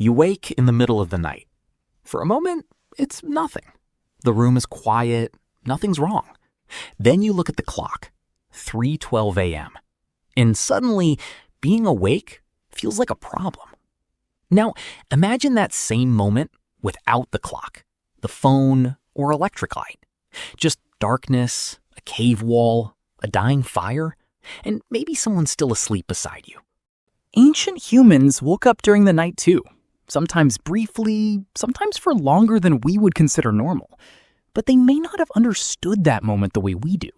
You wake in the middle of the night. For a moment, it's nothing. The room is quiet, nothing's wrong. Then you look at the clock, 3:12 a.m. And suddenly, being awake feels like a problem. Now, imagine that same moment without the clock, the phone, or electric light. Just darkness, a cave wall, a dying fire, and maybe someone still asleep beside you. Ancient humans woke up during the night too, sometimes briefly, sometimes for longer than we would consider normal. But they may not have understood that moment the way we do.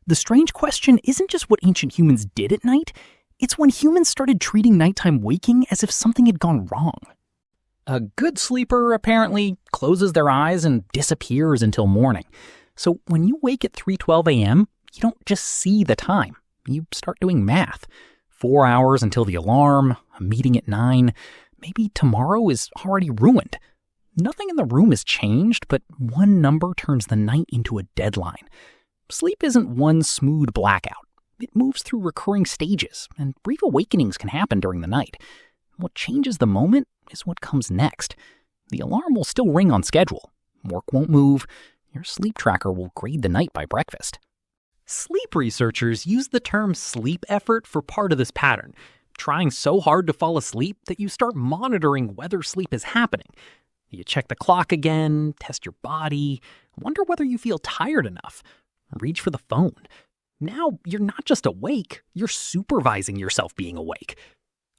The strange question isn't just what ancient humans did at night, it's when humans started treating nighttime waking as if something had gone wrong. A good sleeper apparently closes their eyes and disappears until morning. So when you wake at 3:12 a.m., you don't just see the time. You start doing math. 4 hours until the alarm, a meeting at 9. Maybe tomorrow is already ruined. Nothing in the room has changed, but one number turns the night into a deadline. Sleep isn't one smooth blackout. It moves through recurring stages, and brief awakenings can happen during the night. What changes the moment is what comes next. The alarm will still ring on schedule. Work won't move. Your sleep tracker will grade the night by breakfast. Sleep researchers use the term sleep effort for part of this pattern, trying so hard to fall asleep that you start monitoring whether sleep is happening. You check the clock again, test your body, wonder whether you feel tired enough, reach for the phone. Now you're not just awake, you're supervising yourself being awake.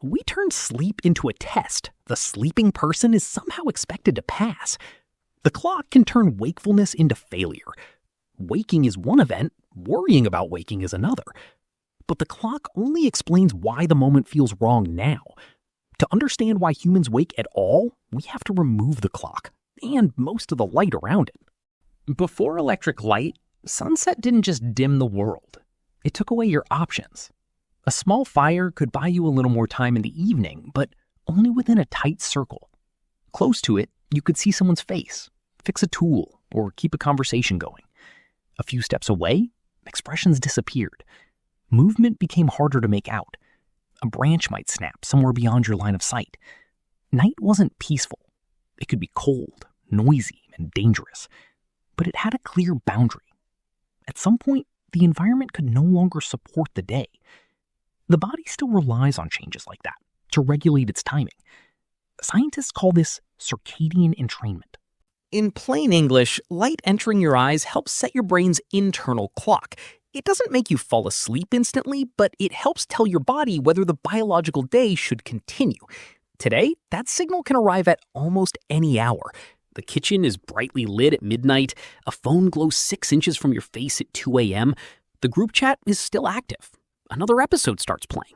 We turn sleep into a test the sleeping person is somehow expected to pass. The clock can turn wakefulness into failure. Waking is one event, worrying about waking is another. But the clock only explains why the moment feels wrong now. To understand why humans wake at all, we have to remove the clock and most of the light around it. Before electric light, sunset didn't just dim the world. It took away your options. A small fire could buy you a little more time in the evening, but only within a tight circle. Close to it, you could see someone's face, fix a tool, or keep a conversation going. A few steps away, expressions disappeared. Movement became harder to make out. A branch might snap somewhere beyond your line of sight. Night wasn't peaceful. It could be cold, noisy, and dangerous. But it had a clear boundary. At some point, the environment could no longer support the day. The body still relies on changes like that to regulate its timing. Scientists call this circadian entrainment. In plain English, light entering your eyes helps set your brain's internal clock. It doesn't make you fall asleep instantly, but it helps tell your body whether the biological day should continue. Today, that signal can arrive at almost any hour. The kitchen is brightly lit at midnight, a phone glows 6 inches from your face at 2 a.m., the group chat is still active. Another episode starts playing.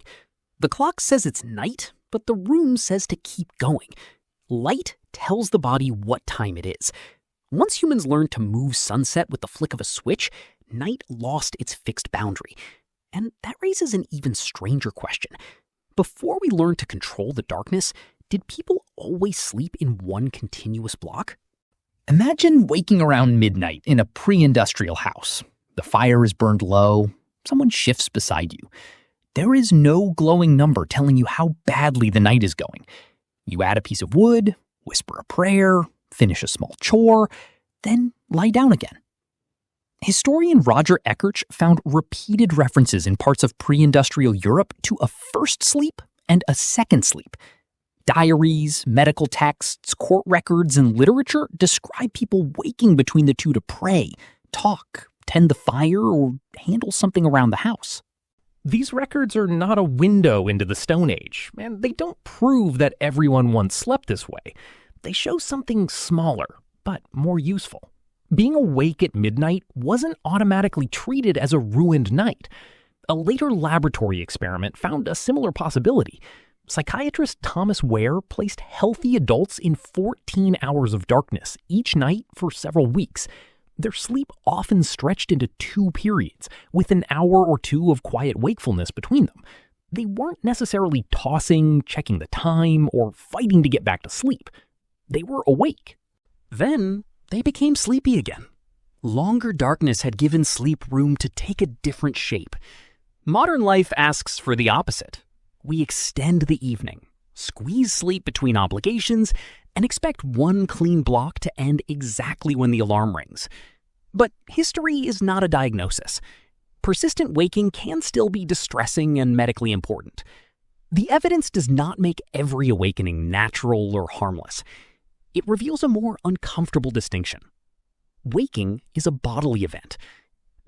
The clock says it's night, but the room says to keep going. Light tells the body what time it is. Once humans learned to move sunset with the flick of a switch, night lost its fixed boundary. And that raises an even stranger question. Before we learned to control the darkness, did people always sleep in one continuous block? Imagine waking around midnight in a pre-industrial house. The fire is burned low. Someone shifts beside you. There is no glowing number telling you how badly the night is going. You add a piece of wood, whisper a prayer, finish a small chore, then lie down again. Historian Roger Eckertz found repeated references in parts of pre-industrial Europe to a first sleep and a second sleep. Diaries, medical texts, court records, and literature describe people waking between the two to pray, talk, tend the fire, or handle something around the house. These records are not a window into the Stone Age, and they don't prove that everyone once slept this way. They show something smaller, but more useful. Being awake at midnight wasn't automatically treated as a ruined night. A later laboratory experiment found a similar possibility. Psychiatrist Thomas Ware placed healthy adults in 14 hours of darkness each night for several weeks. Their sleep often stretched into 2 periods, with an hour or 2 of quiet wakefulness between them. They weren't necessarily tossing, checking the time, or fighting to get back to sleep. They were awake. Then they became sleepy again. Longer darkness had given sleep room to take a different shape. Modern life asks for the opposite. We extend the evening, squeeze sleep between obligations, and expect one clean block to end exactly when the alarm rings. But history is not a diagnosis. Persistent waking can still be distressing and medically important. The evidence does not make every awakening natural or harmless. It reveals a more uncomfortable distinction. Waking is a bodily event.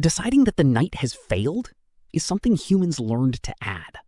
Deciding that the night has failed is something humans learned to add.